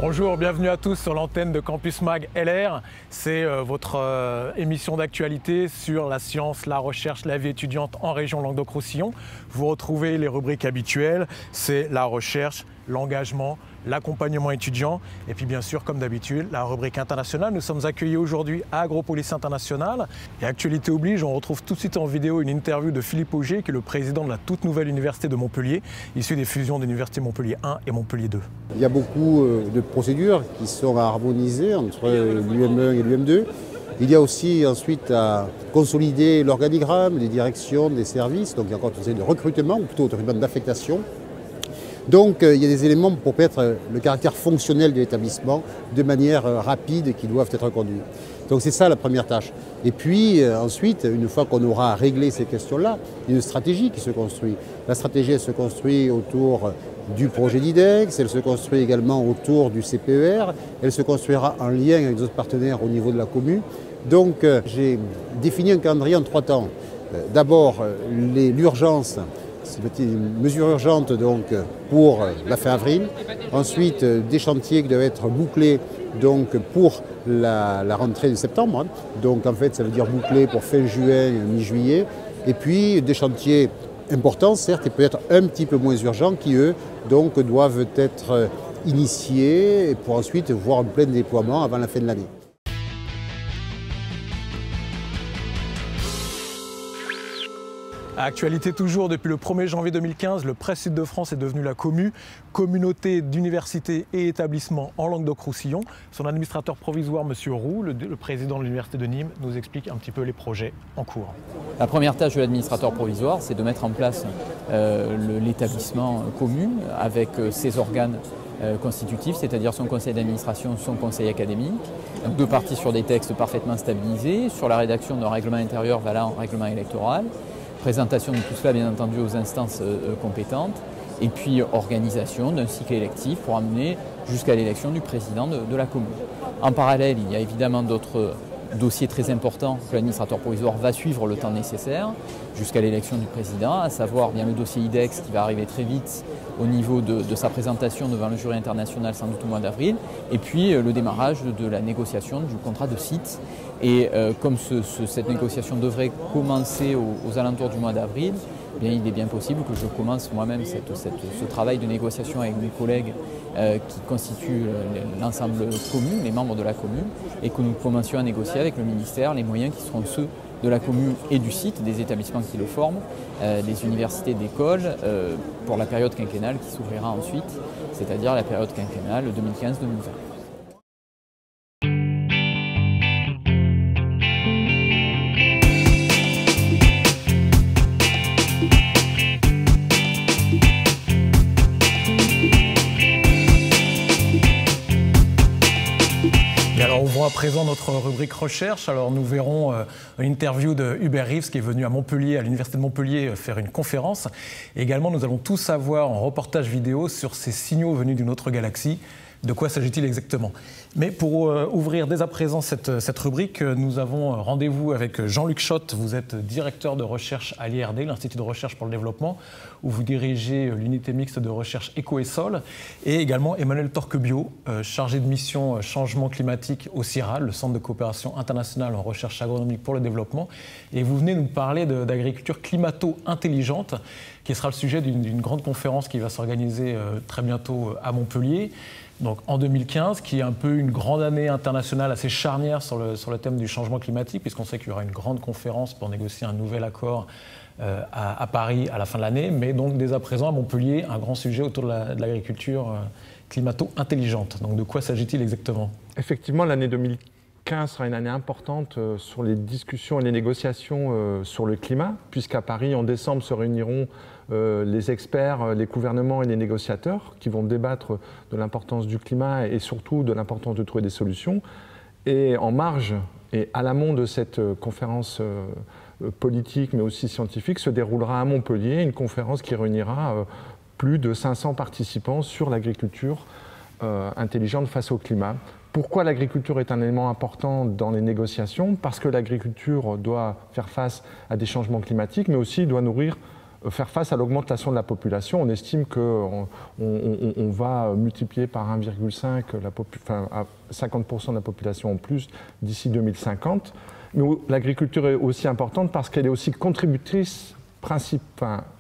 Bonjour, bienvenue à tous sur l'antenne de Campus Mag LR. C'est votre émission d'actualité sur la science, la recherche, la vie étudiante en région Languedoc-Roussillon. Vous retrouvez les rubriques habituelles, c'est la recherche, l'engagement, l'accompagnement étudiant et puis bien sûr, comme d'habitude, la rubrique internationale. Nous sommes accueillis aujourd'hui à Agropolis International et actualité oblige, on retrouve tout de suite en vidéo une interview de Philippe Auger qui est le président de la toute nouvelle université de Montpellier, issue des fusions de l'université Montpellier 1 et Montpellier 2. Il y a beaucoup de procédures qui sont à harmoniser entre l'UM1 et l'UM2. Il y a aussi ensuite à consolider l'organigramme, les directions des services, donc il y a encore une série de recrutement, ou plutôt de recrutement d'affectation. Donc il y a des éléments pour permettre le caractère fonctionnel de l'établissement de manière rapide qui doivent être conduits. Donc c'est ça la première tâche. Et puis ensuite, une fois qu'on aura réglé ces questions-là, il y a une stratégie qui se construit. La stratégie elle se construit autour du projet d'IDEX, elle se construit également autour du CPER, elle se construira en lien avec d'autres partenaires au niveau de la commune. Donc j'ai défini un calendrier en 3 temps. D'abord l'urgence. C'est une mesure urgente donc, pour la fin avril. Ensuite, des chantiers qui doivent être bouclés donc, pour la rentrée de septembre. Donc en fait, ça veut dire bouclés pour fin juin, mi-juillet. Et puis des chantiers importants, certes, et peut-être un petit peu moins urgents, qui eux donc, doivent être initiés pour ensuite voir un plein déploiement avant la fin de l'année. Actualité toujours, depuis le 1er janvier 2015, le Presse Sud de France est devenu la COMU, communauté d'universités et établissements en Languedoc-Roussillon. Son administrateur provisoire, M. Roux, le président de l'université de Nîmes, nous explique un petit peu les projets en cours. La première tâche de l'administrateur provisoire, c'est de mettre en place l'établissement COMU avec ses organes constitutifs, c'est-à-dire son conseil d'administration, son conseil académique. Donc 2 parties sur des textes parfaitement stabilisés, sur la rédaction d'un règlement intérieur valant règlement électoral. Présentation de tout cela, bien entendu, aux instances compétentes, et puis organisation d'un cycle électif pour amener jusqu'à l'élection du président de la commune. En parallèle, il y a évidemment d'autres dossiers très importants que l'administrateur provisoire va suivre le temps nécessaire jusqu'à l'élection du président, à savoir bien le dossier IDEX qui va arriver très vite au niveau de sa présentation devant le jury international sans doute au mois d'avril, et puis le démarrage de la négociation du contrat de site. Et comme cette négociation devrait commencer aux alentours du mois d'avril, il est bien possible que je commence moi-même ce travail de négociation avec mes collègues qui constituent l'ensemble commune, les membres de la commune, et que nous commencions à négocier avec le ministère les moyens qui seront ceux de la commune et du site, des établissements qui le forment, des universités, d'écoles, pour la période quinquennale qui s'ouvrira ensuite, c'est-à-dire la période quinquennale 2015-2020. À présent notre rubrique recherche. Alors nous verrons une interview de Hubert Reeves qui est venu à Montpellier, à l'université de Montpellier, faire une conférence. Et également nous allons tout savoir en reportage vidéo sur ces signaux venus d'une autre galaxie. De quoi s'agit-il exactement? Mais pour ouvrir dès à présent cette rubrique, nous avons rendez-vous avec Jean-Luc Schott. Vous êtes directeur de recherche à l'IRD, l'Institut de recherche pour le développement, où vous dirigez l'unité mixte de recherche Éco et Sol, et également Emmanuel Torquebio, chargé de mission changement climatique au CIRAD, le Centre de coopération internationale en recherche agronomique pour le développement. Et vous venez nous parler d'agriculture climato-intelligente, qui sera le sujet d'une grande conférence qui va s'organiser très bientôt à Montpellier. Donc en 2015, qui est un peu une grande année internationale assez charnière sur le thème du changement climatique, puisqu'on sait qu'il y aura une grande conférence pour négocier un nouvel accord à Paris à la fin de l'année, mais donc dès à présent à Montpellier, un grand sujet autour de l'agriculture climato-intelligente. Donc de quoi s'agit-il exactement? Effectivement, l'année 2015 sera une année importante sur les discussions et les négociations sur le climat, puisqu'à Paris, en décembre, se réuniront les experts, les gouvernements et les négociateurs qui vont débattre de l'importance du climat et surtout de l'importance de trouver des solutions. Et en marge et à l'amont de cette conférence politique mais aussi scientifique se déroulera à Montpellier une conférence qui réunira plus de 500 participants sur l'agriculture intelligente face au climat. Pourquoi l'agriculture est un élément important dans les négociations? Parce que l'agriculture doit faire face à des changements climatiques mais aussi doit nourrir faire face à l'augmentation de la population. On estime qu'on va multiplier par 1,5 à 50% de la population en plus d'ici 2050. Mais l'agriculture est aussi importante parce qu'elle est aussi contributrice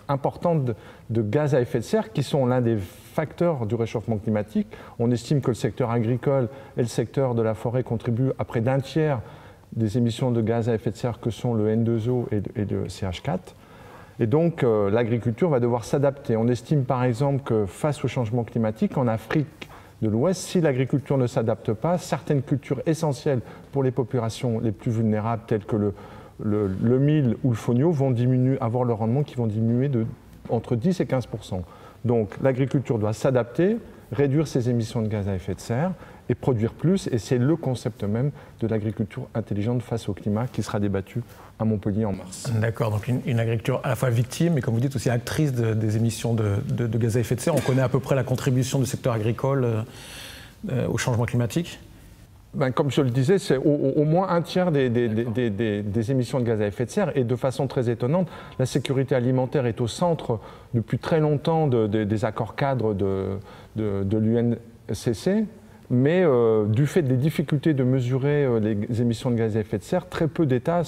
importante de gaz à effet de serre qui sont l'un des facteurs du réchauffement climatique. On estime que le secteur agricole et le secteur de la forêt contribuent à près d'un tiers des émissions de gaz à effet de serre que sont le N2O et le CH4. Et donc l'agriculture va devoir s'adapter. On estime par exemple que face au changement climatique, en Afrique de l'Ouest, si l'agriculture ne s'adapte pas, certaines cultures essentielles pour les populations les plus vulnérables, telles que le mil ou le fonio, vont avoir le rendement qui vont diminuer entre 10 et 15%. Donc l'agriculture doit s'adapter, réduire ses émissions de gaz à effet de serre et produire plus. Et c'est le concept même de l'agriculture intelligente face au climat qui sera débattu à Montpellier en mars. D'accord, donc une agriculture à la fois victime, mais comme vous dites aussi actrice des émissions de gaz à effet de serre. On connaît à peu près la contribution du secteur agricole au changement climatique? Comme je le disais, c'est au moins un tiers des émissions de gaz à effet de serre. Et de façon très étonnante, la sécurité alimentaire est au centre depuis très longtemps des accords cadres de l'UNCC. Mais du fait des difficultés de mesurer les émissions de gaz à effet de serre, très peu d'États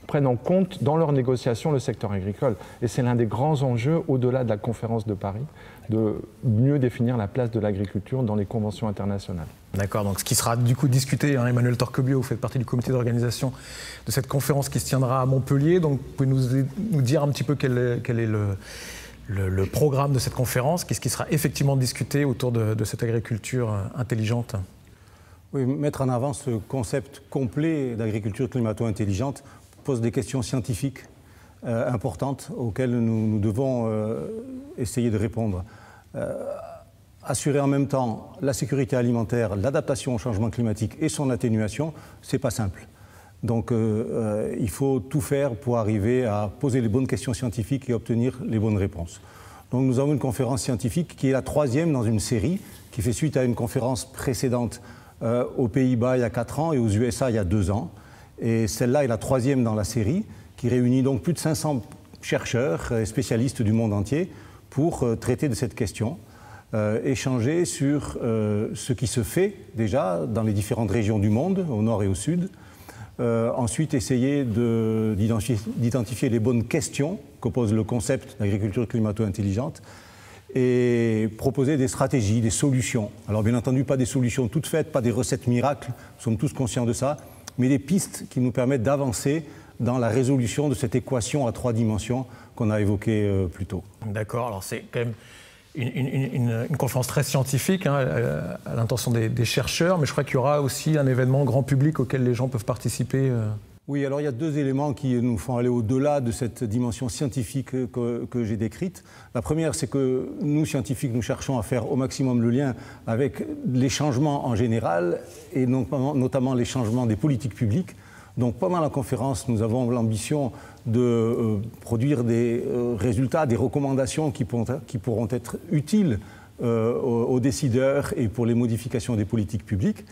prennent en compte dans leurs négociations le secteur agricole. Et c'est l'un des grands enjeux, au-delà de la conférence de Paris, de mieux définir la place de l'agriculture dans les conventions internationales. D'accord, donc ce qui sera du coup discuté, Emmanuel Torquebiot, vous faites partie du comité d'organisation de cette conférence qui se tiendra à Montpellier. Donc vous pouvez nous dire un petit peu quel est le programme de cette conférence, qu'est-ce qui sera effectivement discuté autour de cette agriculture intelligente? Oui, mettre en avant ce concept complet d'agriculture climato-intelligente pose des questions scientifiques importantes auxquelles nous devons essayer de répondre. Assurer en même temps la sécurité alimentaire, l'adaptation au changement climatique et son atténuation, c'est pas simple. Donc il faut tout faire pour arriver à poser les bonnes questions scientifiques et obtenir les bonnes réponses. Donc nous avons une conférence scientifique qui est la 3e dans une série, qui fait suite à une conférence précédente aux Pays-Bas il y a 4 ans et aux USA il y a 2 ans. Et celle-là est la 3e dans la série, qui réunit donc plus de 500 chercheurs et spécialistes du monde entier pour traiter de cette question, échanger sur ce qui se fait déjà dans les différentes régions du monde, au nord et au sud. Ensuite, essayer d'identifier les bonnes questions que pose le concept d'agriculture climato-intelligente et proposer des stratégies, des solutions. Alors bien entendu, pas des solutions toutes faites, pas des recettes miracles, nous sommes tous conscients de ça, mais des pistes qui nous permettent d'avancer dans la résolution de cette équation à 3 dimensions qu'on a évoquée plus tôt. D'accord, alors c'est quand même une conférence très scientifique à l'intention des chercheurs, mais je crois qu'il y aura aussi un événement grand public auquel les gens peuvent participer. Oui, alors il y a 2 éléments qui nous font aller au-delà de cette dimension scientifique que j'ai décrite. La première, c'est que nous, scientifiques, nous cherchons à faire au maximum le lien avec les changements en général et notamment les changements des politiques publiques. Donc pendant la conférence, nous avons l'ambition de produire des résultats, des recommandations qui pourront être utiles aux décideurs et pour les modifications des politiques publiques.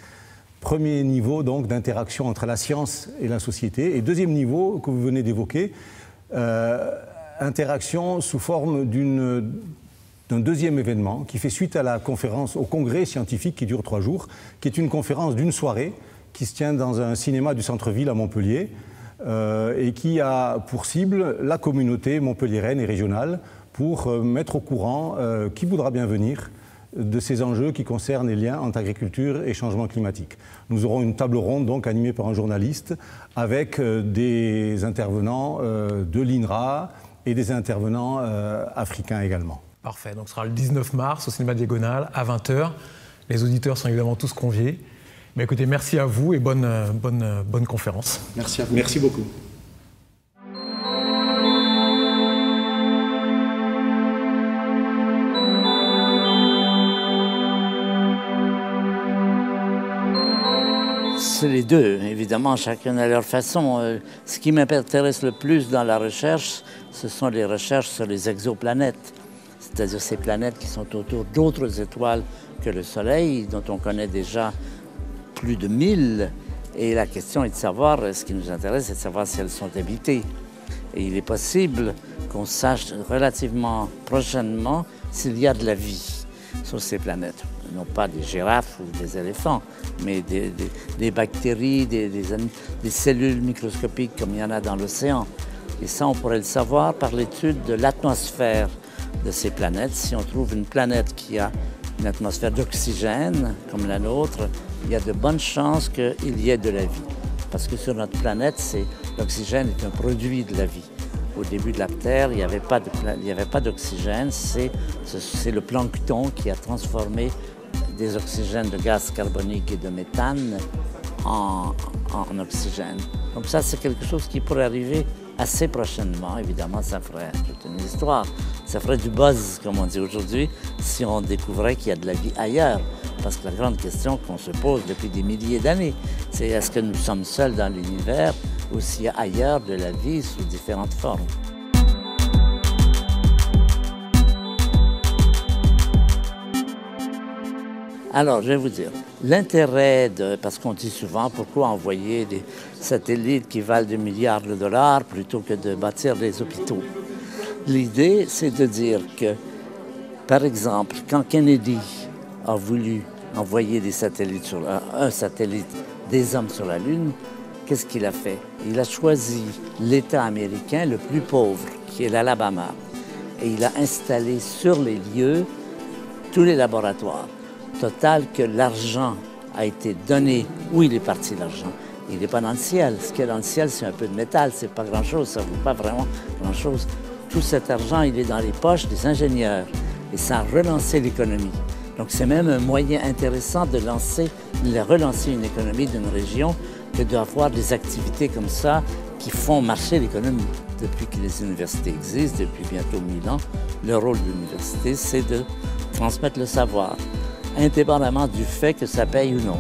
Premier niveau donc d'interaction entre la science et la société. Et deuxième niveau que vous venez d'évoquer, interaction sous forme d'un deuxième événement qui fait suite à la conférence, au congrès scientifique qui dure 3 jours, qui est une conférence d'une soirée qui se tient dans un cinéma du centre-ville à Montpellier et qui a pour cible la communauté montpelliéraine et régionale pour mettre au courant qui voudra bien venir de ces enjeux qui concernent les liens entre agriculture et changement climatique. Nous aurons une table ronde donc animée par un journaliste avec des intervenants de l'INRA et des intervenants africains également. Parfait, donc ce sera le 19 mars au cinéma Diagonale à 20h. Les auditeurs sont évidemment tous conviés. Mais écoutez, merci à vous et bonne conférence. Merci à vous. Merci beaucoup. C'est les deux, évidemment, chacun à leur façon. Ce qui m'intéresse le plus dans la recherche, ce sont les recherches sur les exoplanètes, c'est-à-dire ces planètes qui sont autour d'autres étoiles que le Soleil, dont on connaît déjà plus de 1000. Et la question est de savoir, ce qui nous intéresse, c'est de savoir si elles sont habitées. Et il est possible qu'on sache relativement prochainement s'il y a de la vie sur ces planètes. Non pas des girafes ou des éléphants, mais des bactéries, des cellules microscopiques comme il y en a dans l'océan. Et ça, on pourrait le savoir par l'étude de l'atmosphère de ces planètes. Si on trouve une planète qui a une atmosphère d'oxygène, comme la nôtre, il y a de bonnes chances qu'il y ait de la vie. Parce que sur notre planète, l'oxygène est un produit de la vie. Au début de la Terre, il n'y avait pas d'oxygène. C'est le plancton qui a transformé des oxygènes de gaz carbonique et de méthane en oxygène. Donc ça, c'est quelque chose qui pourrait arriver assez prochainement. Évidemment, ça ferait toute une histoire. Ça ferait du buzz, comme on dit aujourd'hui, si on découvrait qu'il y a de la vie ailleurs. Parce que la grande question qu'on se pose depuis des milliers d'années, c'est est-ce que nous sommes seuls dans l'univers ou s'il y a ailleurs de la vie sous différentes formes. Alors, je vais vous dire, l'intérêt parce qu'on dit souvent pourquoi envoyer des satellites qui valent des milliards de dollars plutôt que de bâtir des hôpitaux. L'idée, c'est de dire que, par exemple, quand Kennedy a voulu envoyer des satellites un satellite des hommes sur la Lune, qu'est-ce qu'il a fait? Il a choisi l'État américain le plus pauvre, qui est l'Alabama, et il a installé sur les lieux tous les laboratoires. Total que l'argent a été donné. Où il est parti l'argent? Il n'est pas dans le ciel. Ce qu'il y a dans le ciel, c'est un peu de métal, c'est pas grand-chose, ça ne vaut pas vraiment grand-chose. Tout cet argent, il est dans les poches des ingénieurs et ça a relancé l'économie. Donc c'est même un moyen intéressant de relancer une économie d'une région que d'avoir des activités comme ça qui font marcher l'économie. Depuis que les universités existent, depuis bientôt 1000 ans, le rôle de l'université, c'est de transmettre le savoir, indépendamment du fait que ça paye ou non.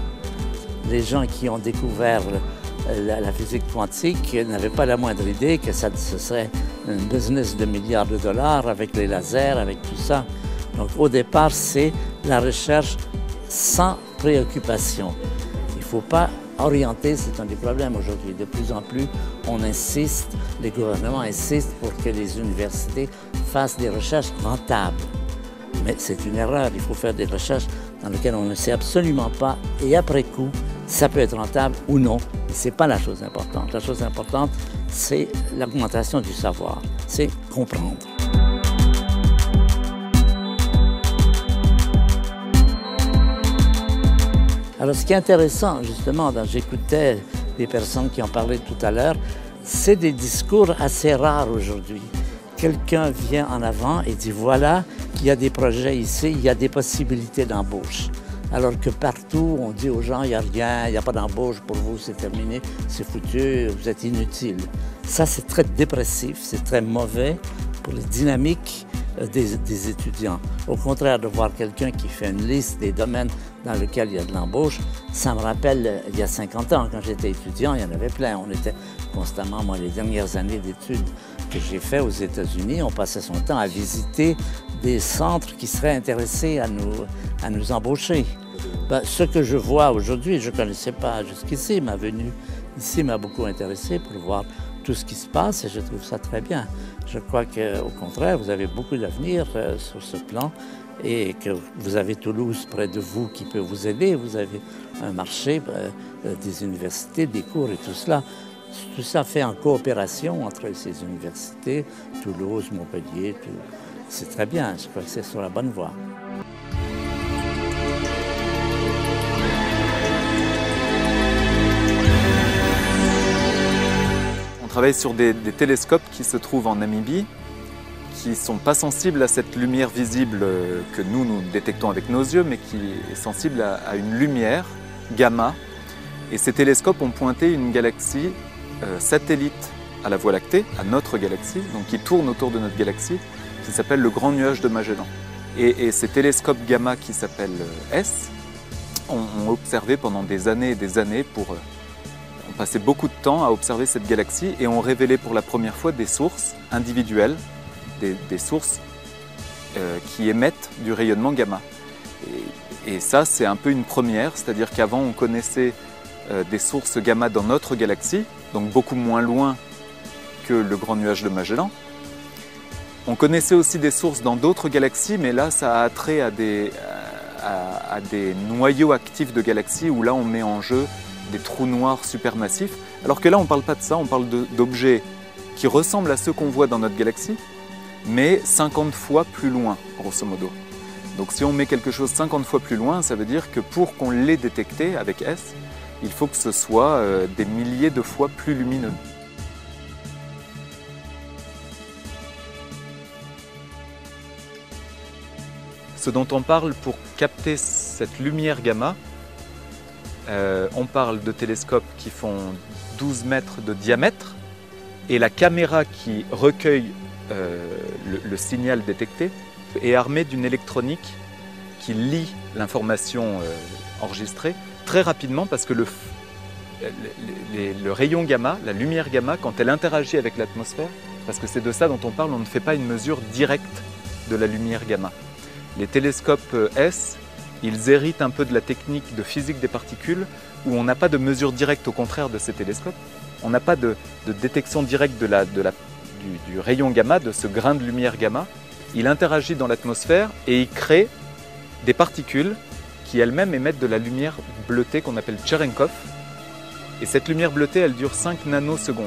Les gens qui ont découvert la physique quantique n'avaient pas la moindre idée que ce serait un business de milliards de dollars avec les lasers, avec tout ça. Donc au départ, c'est la recherche sans préoccupation. Il ne faut pas orienter, c'est un des problèmes aujourd'hui. De plus en plus, on insiste, les gouvernements insistent pour que les universités fassent des recherches rentables. Mais c'est une erreur, il faut faire des recherches dans lesquelles on ne sait absolument pas, et après coup, ça peut être rentable ou non. Ce n'est pas la chose importante. La chose importante, c'est l'augmentation du savoir, c'est comprendre. Alors, ce qui est intéressant, justement, j'écoutais des personnes qui en parlaient tout à l'heure, c'est des discours assez rares aujourd'hui. Quelqu'un vient en avant et dit, voilà, qu'il y a des projets ici, il y a des possibilités d'embauche. Alors que partout, on dit aux gens, il n'y a rien, il n'y a pas d'embauche pour vous, c'est terminé, c'est foutu, vous êtes inutile. Ça, c'est très dépressif, c'est très mauvais pour les dynamiques des étudiants. Au contraire, de voir quelqu'un qui fait une liste des domaines dans lesquels il y a de l'embauche, ça me rappelle il y a 50 ans, quand j'étais étudiant, il y en avait plein. On était constamment, moi, les dernières années d'études que j'ai fait aux États-Unis, on passait son temps à visiter des centres qui seraient intéressés à nous embaucher. Ben, ce que je vois aujourd'hui, je ne connaissais pas jusqu'ici, ma venue ici m'a beaucoup intéressé pour voir tout ce qui se passe et je trouve ça très bien. Je crois qu'au contraire, vous avez beaucoup d'avenir sur ce plan et que vous avez Toulouse près de vous qui peut vous aider. Vous avez un marché, des universités, des cours et tout cela. Tout ça fait en coopération entre ces universités, Toulouse, Montpellier, c'est très bien. Je crois que c'est sur la bonne voie. On travaille sur des télescopes qui se trouvent en Namibie, qui ne sont pas sensibles à cette lumière visible que nous détectons avec nos yeux, mais qui est sensible à une lumière gamma. Et ces télescopes ont pointé une galaxie satellite à la Voie lactée, à notre galaxie, donc qui tourne autour de notre galaxie, qui s'appelle le Grand Nuage de Magellan. Et ces télescopes gamma qui s'appellent S ont observé pendant des années et des années ont passé beaucoup de temps à observer cette galaxie et ont révélé pour la première fois des sources individuelles, des sources qui émettent du rayonnement gamma. Et ça, c'est un peu une première, c'est-à-dire qu'avant, on connaissait des sources gamma dans notre galaxie, donc beaucoup moins loin que le Grand Nuage de Magellan. On connaissait aussi des sources dans d'autres galaxies, mais là, ça a attrait à des noyaux actifs de galaxies où là, on met en jeu des trous noirs supermassifs. Alors que là, on ne parle pas de ça, on parle d'objets qui ressemblent à ceux qu'on voit dans notre galaxie, mais 50 fois plus loin, grosso modo. Donc si on met quelque chose 50 fois plus loin, ça veut dire que pour qu'on l'ait détecté avec S, il faut que ce soit des milliers de fois plus lumineux. Ce dont on parle pour capter cette lumière gamma, on parle de télescopes qui font 12 mètres de diamètre et la caméra qui recueille le signal détecté est armée d'une électronique qui lit l'information enregistrée très rapidement parce que le rayon gamma, la lumière gamma, quand elle interagit avec l'atmosphère, parce que c'est de ça dont on parle, on ne fait pas une mesure directe de la lumière gamma. Les télescopes S, ils héritent un peu de la technique de physique des particules où on n'a pas de mesure directe au contraire de ces télescopes. On n'a pas de détection directe du rayon gamma, de ce grain de lumière gamma. Il interagit dans l'atmosphère et il crée des particules qui elles-mêmes émettent de la lumière bleutée qu'on appelle Cherenkov. Et cette lumière bleutée, elle dure 5 nanosecondes.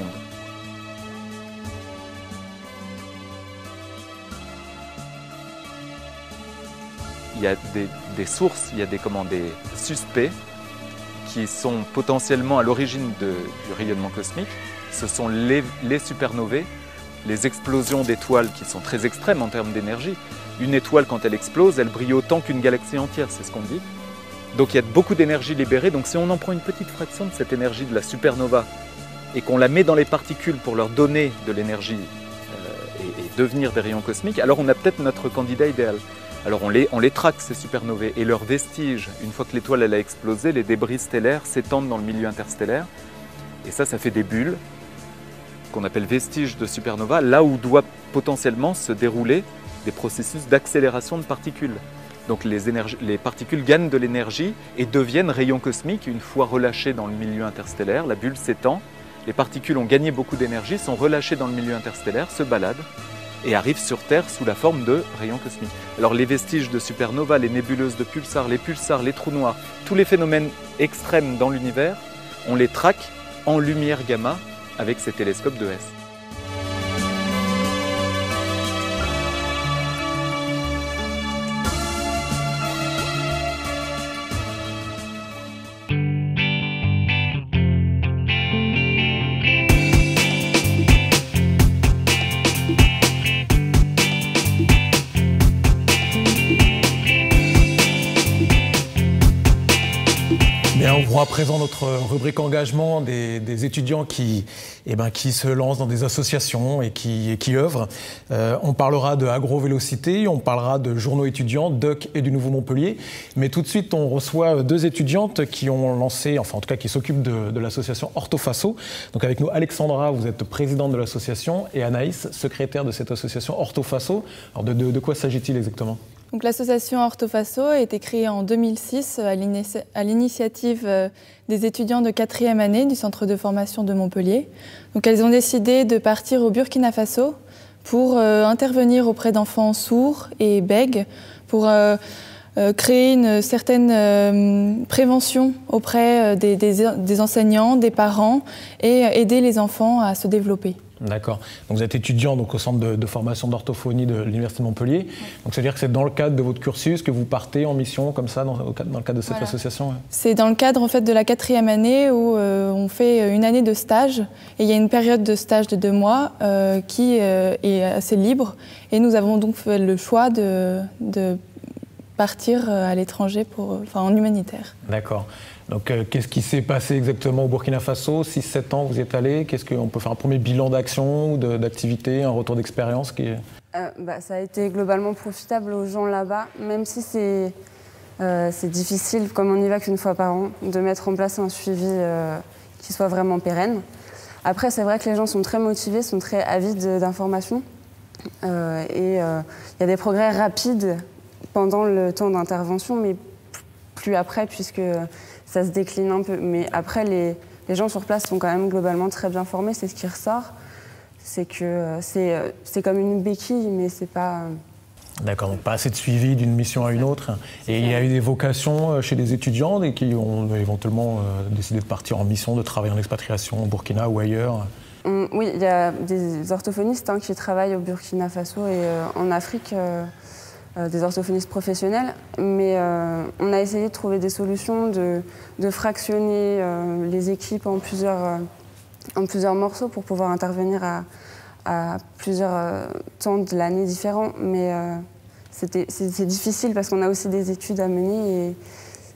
Il y a des sources, il y a des suspects qui sont potentiellement à l'origine du rayonnement cosmique. Ce sont les supernovae, les explosions d'étoiles qui sont très extrêmes en termes d'énergie. Une étoile, quand elle explose, elle brille autant qu'une galaxie entière, c'est ce qu'on dit. Donc il y a beaucoup d'énergie libérée. Donc si on en prend une petite fraction de cette énergie de la supernova et qu'on la met dans les particules pour leur donner de l'énergie et devenir des rayons cosmiques, alors on a peut-être notre candidat idéal. Alors on les traque, ces supernovae, et leurs vestiges, une fois que l'étoile elle a explosé, les débris stellaires s'étendent dans le milieu interstellaire. Et ça fait des bulles qu'on appelle vestiges de supernova, là où doit potentiellement se dérouler des processus d'accélération de particules. Donc les particules gagnent de l'énergie et deviennent rayons cosmiques une fois relâchées dans le milieu interstellaire. La bulle s'étend, les particules ont gagné beaucoup d'énergie, sont relâchées dans le milieu interstellaire, se baladent et arrivent sur Terre sous la forme de rayons cosmiques. Alors les vestiges de supernova, les nébuleuses de pulsars, les trous noirs, tous les phénomènes extrêmes dans l'univers, on les traque en lumière gamma avec ces télescopes de S. On voit à présent notre rubrique engagement des étudiants qui se lancent dans des associations et qui œuvrent. On parlera de Agrovélocité, on parlera de journaux étudiants, DUC et du Nouveau Montpellier. Mais tout de suite, on reçoit deux étudiantes qui ont lancé, enfin en tout cas qui s'occupent de l'association Orthofaso. Donc avec nous, Alexandra, vous êtes présidente de l'association, et Anaïs, secrétaire de cette association Orthofaso. Alors de quoi s'agit-il exactement ? Donc, l'association Orthofaso a été créée en 2006 à l'initiative des étudiants de 4e année du centre de formation de Montpellier. Donc, elles ont décidé de partir au Burkina Faso pour intervenir auprès d'enfants sourds et bègues, pour créer une certaine prévention auprès des enseignants, des parents et aider les enfants à se développer. D'accord. Donc vous êtes étudiant au centre de formation d'orthophonie de l'Université de Montpellier. Donc c'est-à-dire que c'est dans le cadre de votre cursus que vous partez en mission comme ça, dans le cadre de cette association, ouais. C'est dans le cadre en fait, de la 4e année où on fait une année de stage. Et il y a une période de stage de 2 mois qui est assez libre. Et nous avons donc fait le choix de partir à l'étranger en humanitaire. D'accord. Donc, qu'est-ce qui s'est passé exactement au Burkina Faso? 6-7 ans, vous y êtes allé. Qu'est-ce qu'on peut faire un premier bilan d'action ou d'activité, un retour d'expérience Ça a été globalement profitable aux gens là-bas, même si c'est difficile, comme on n'y va qu'une fois par an, de mettre en place un suivi qui soit vraiment pérenne. Après, c'est vrai que les gens sont très motivés, sont très avides d'informations. Et il y a des progrès rapides pendant le temps d'intervention, mais plus après, puisque ça se décline un peu. Mais après, les gens sur place sont quand même globalement très bien formés, c'est ce qui ressort. c'est que c'est comme une béquille, mais c'est pas... D'accord, donc pas assez de suivi d'une mission à une autre. Et il y a eu des vocations chez des étudiants et qui ont éventuellement décidé de partir en mission, de travailler en expatriation au Burkina ou ailleurs. Oui, il y a des orthophonistes qui travaillent au Burkina Faso et en Afrique, des orthophonistes professionnels. Mais on a essayé de trouver des solutions, de fractionner les équipes en plusieurs morceaux pour pouvoir intervenir à plusieurs temps de l'année différents. Mais c'est difficile parce qu'on a aussi des études à mener et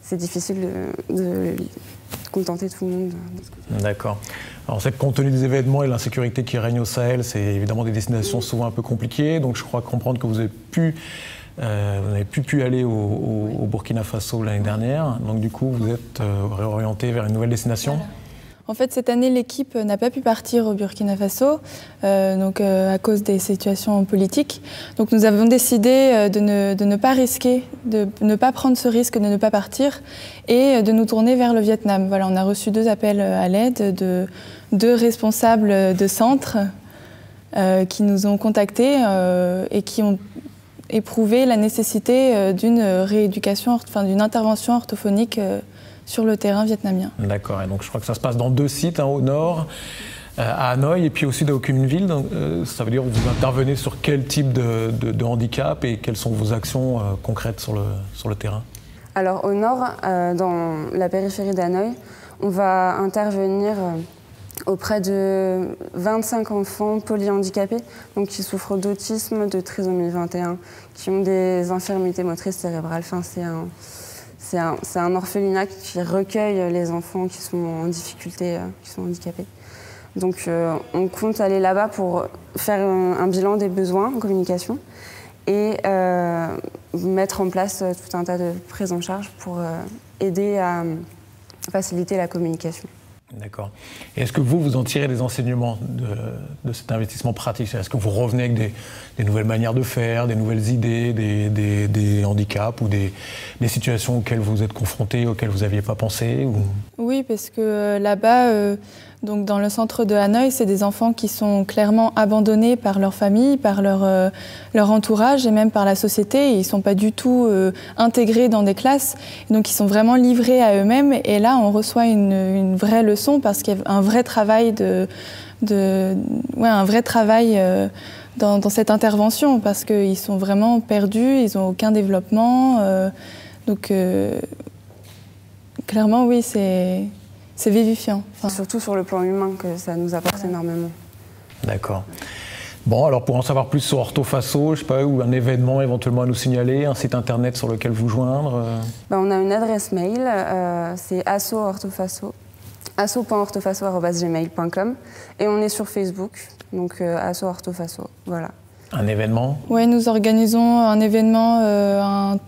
c'est difficile de contenter tout le monde. D'accord. Alors, on sait que compte tenu des événements et de l'insécurité qui règne au Sahel, c'est évidemment des destinations souvent un peu compliquées. Donc je crois comprendre que vous n'avez plus pu aller au Burkina Faso l'année dernière. Donc du coup, vous êtes réorienté vers une nouvelle destination. Voilà. En fait, cette année, l'équipe n'a pas pu partir au Burkina Faso, à cause des situations politiques. Donc nous avons décidé de ne pas risquer, de ne pas prendre ce risque de ne pas partir et de nous tourner vers le Vietnam. Voilà, on a reçu 2 appels à l'aide de 2 responsables de centres qui nous ont contactés et qui ont éprouvé la nécessité d'une rééducation, d'une intervention orthophonique sur le terrain vietnamien. D'accord, et donc je crois que ça se passe dans 2 sites, au nord, à Hanoï, et puis aussi dans Ho Chi Minh Ville. Donc, ça veut dire que vous intervenez sur quel type de handicap et quelles sont vos actions concrètes sur le terrain? Alors au nord, dans la périphérie d'Hanoï, on va intervenir auprès de 25 enfants polyhandicapés, donc qui souffrent d'autisme, de trisomie 21, qui ont des infirmités motrices cérébrales. Enfin, c'est un orphelinat qui recueille les enfants qui sont en difficulté, qui sont handicapés. Donc on compte aller là-bas pour faire un bilan des besoins en communication et mettre en place tout un tas de prises en charge pour aider à faciliter la communication. D'accord. Et est-ce que vous en tirez des enseignements de cet investissement pratique? Est-ce que vous revenez avec des nouvelles manières de faire, des nouvelles idées, des handicaps ou des situations auxquelles vous êtes confrontés, auxquelles vous n'aviez pas pensé ou... Oui, parce que là-bas, donc dans le centre de Hanoï, c'est des enfants qui sont clairement abandonnés par leur famille, par leur entourage et même par la société. Ils ne sont pas du tout intégrés dans des classes, donc ils sont vraiment livrés à eux-mêmes. Et là, on reçoit une vraie leçon parce qu'il y a un vrai travail dans cette intervention parce qu'ils sont vraiment perdus, ils n'ont aucun développement. Clairement, oui, c'est vivifiant. Enfin, surtout sur le plan humain que ça nous apporte énormément. D'accord. Bon, alors pour en savoir plus sur Orthofaso, je ne sais pas, ou un événement éventuellement à nous signaler, un site internet sur lequel vous joindre On a une adresse mail, c'est asso.orthofaso@gmail.com et on est sur Facebook, donc Asso Orthofaso, voilà. Un événement? Oui, nous organisons un événement, un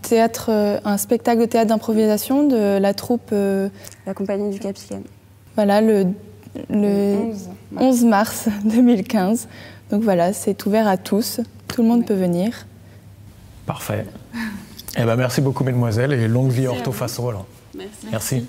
spectacle de théâtre d'improvisation de la troupe... La Compagnie du Capitaine. Voilà, le 11 mars 2015. Donc voilà, c'est ouvert à tous, tout le monde peut venir. Parfait. Eh ben, merci beaucoup, mesdemoiselles, et longue vie à Orthofaso. Alors. Merci.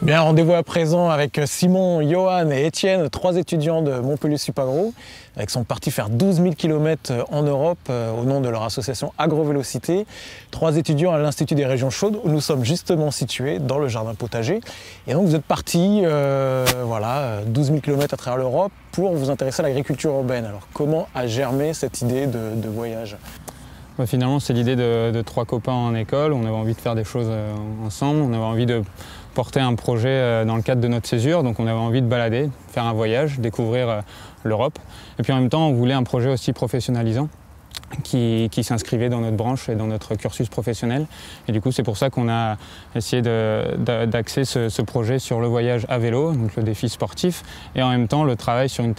Bien, rendez-vous à présent avec Simon, Johan et Étienne, 3 étudiants de Montpellier Supagro, qui sont partis faire 12 000 km en Europe au nom de leur association Agrovélocité. 3 étudiants à l'Institut des Régions Chaudes, où nous sommes justement situés dans le jardin potager. Et donc vous êtes partis, 12 000 km à travers l'Europe pour vous intéresser à l'agriculture urbaine. Alors comment a germé cette idée de voyage? Finalement, c'est l'idée de 3 copains en école. On avait envie de faire des choses ensemble, on avait envie de porter un projet dans le cadre de notre césure, donc on avait envie de balader, faire un voyage, découvrir l'Europe. Et puis en même temps, on voulait un projet aussi professionnalisant qui s'inscrivait dans notre branche et dans notre cursus professionnel. Et du coup, c'est pour ça qu'on a essayé d'axer ce projet sur le voyage à vélo, donc le défi sportif, et en même temps le travail sur une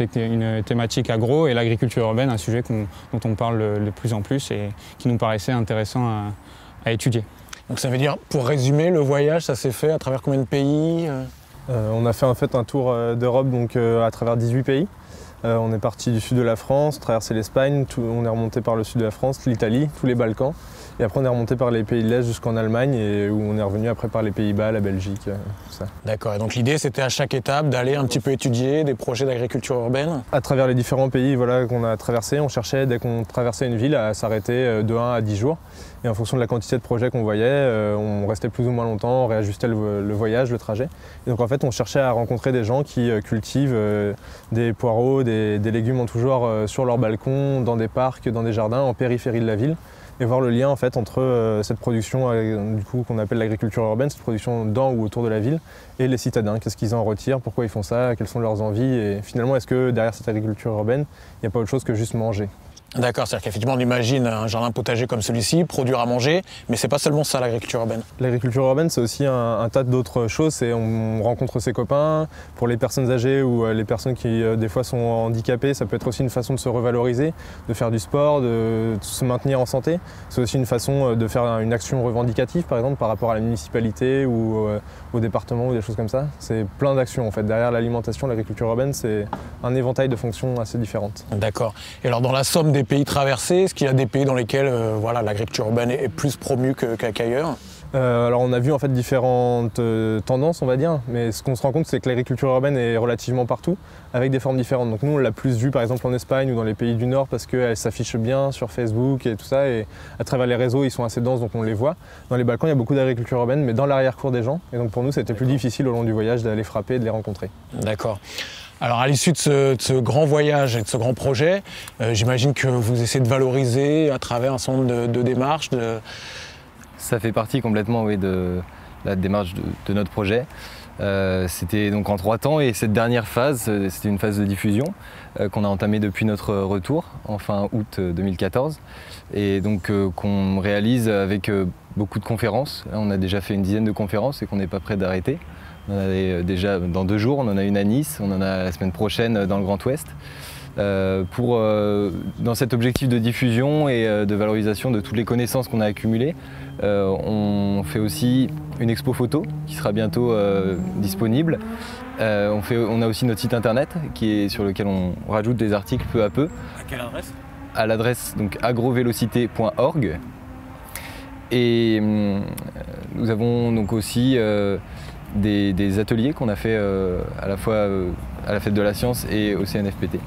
thématique agro et l'agriculture urbaine, un sujet dont on parle de plus en plus et qui nous paraissait intéressant à étudier. Donc ça veut dire, pour résumer, le voyage, ça s'est fait à travers combien de pays? On a fait en fait un tour d'Europe à travers 18 pays. On est parti du sud de la France, traversé l'Espagne, on est remonté par le sud de la France, l'Italie, tous les Balkans. Et après on est remonté par les pays de l'Est jusqu'en Allemagne et où on est revenu après par les Pays-Bas, la Belgique, tout ça. D'accord, et donc l'idée c'était à chaque étape d'aller un petit peu étudier des projets d'agriculture urbaine? À travers les différents pays voilà, qu'on a traversés, on cherchait dès qu'on traversait une ville à s'arrêter de 1 à 10 jours. Et en fonction de la quantité de projets qu'on voyait, on restait plus ou moins longtemps, on réajustait le voyage, le trajet. Et donc en fait on cherchait à rencontrer des gens qui cultivent des poireaux, des légumes en tout genre sur leur balcon, dans des parcs, dans des jardins, en périphérie de la ville. Et voir le lien en fait entre cette production du coup qu'on appelle l'agriculture urbaine, cette production dans ou autour de la ville, et les citadins. Qu'est-ce qu'ils en retirent, pourquoi ils font ça, quelles sont leurs envies, et finalement est-ce que derrière cette agriculture urbaine, il n'y a pas autre chose que juste manger? D'accord, c'est-à-dire qu'effectivement on imagine un jardin potager comme celui-ci, produire à manger, mais c'est pas seulement ça l'agriculture urbaine. L'agriculture urbaine c'est aussi un tas d'autres choses, on rencontre ses copains, pour les personnes âgées ou les personnes qui des fois sont handicapées, ça peut être aussi une façon de se revaloriser, de faire du sport, de se maintenir en santé. C'est aussi une façon de faire une action revendicative par exemple par rapport à la municipalité ou au département ou des choses comme ça. C'est plein d'actions en fait. Derrière l'alimentation, l'agriculture urbaine c'est un éventail de fonctions assez différentes. D'accord. Et alors dans la somme des pays traversés, est-ce qu'il y a des pays dans lesquels voilà, l'agriculture urbaine est plus promue qu'ailleurs? Alors on a vu en fait différentes tendances on va dire, mais ce qu'on se rend compte c'est que l'agriculture urbaine est relativement partout, avec des formes différentes. Donc nous on l'a plus vu par exemple en Espagne ou dans les pays du Nord parce qu'elle s'affiche bien sur Facebook et tout ça, et à travers les réseaux ils sont assez denses donc on les voit. Dans les Balkans il y a beaucoup d'agriculture urbaine mais dans l'arrière-cour des gens, et donc pour nous c'était plus difficile au long du voyage d'aller frapper et de les rencontrer. D'accord. Alors à l'issue de ce grand voyage et de ce grand projet, j'imagine que vous essayez de valoriser à travers un certain nombre de démarches. Ça fait partie complètement oui, de la démarche de notre projet. C'était donc en 3 temps et cette dernière phase, c'était une phase de diffusion qu'on a entamée depuis notre retour en fin août 2014 et donc qu'on réalise avec beaucoup de conférences. Là, on a déjà fait une dizaine de conférences et qu'on n'est pas prêt d'arrêter. On en a déjà dans 2 jours, on en a une à Nice, on en a la semaine prochaine dans le Grand Ouest. Dans cet objectif de diffusion et de valorisation de toutes les connaissances qu'on a accumulées, on fait aussi une expo photo qui sera bientôt disponible. On a aussi notre site internet sur lequel on rajoute des articles peu à peu. À quelle adresse? À l'adresse agrovélocité.org. Et nous avons donc aussi des ateliers qu'on a fait à la fois à la Fête de la Science et au CNFPT.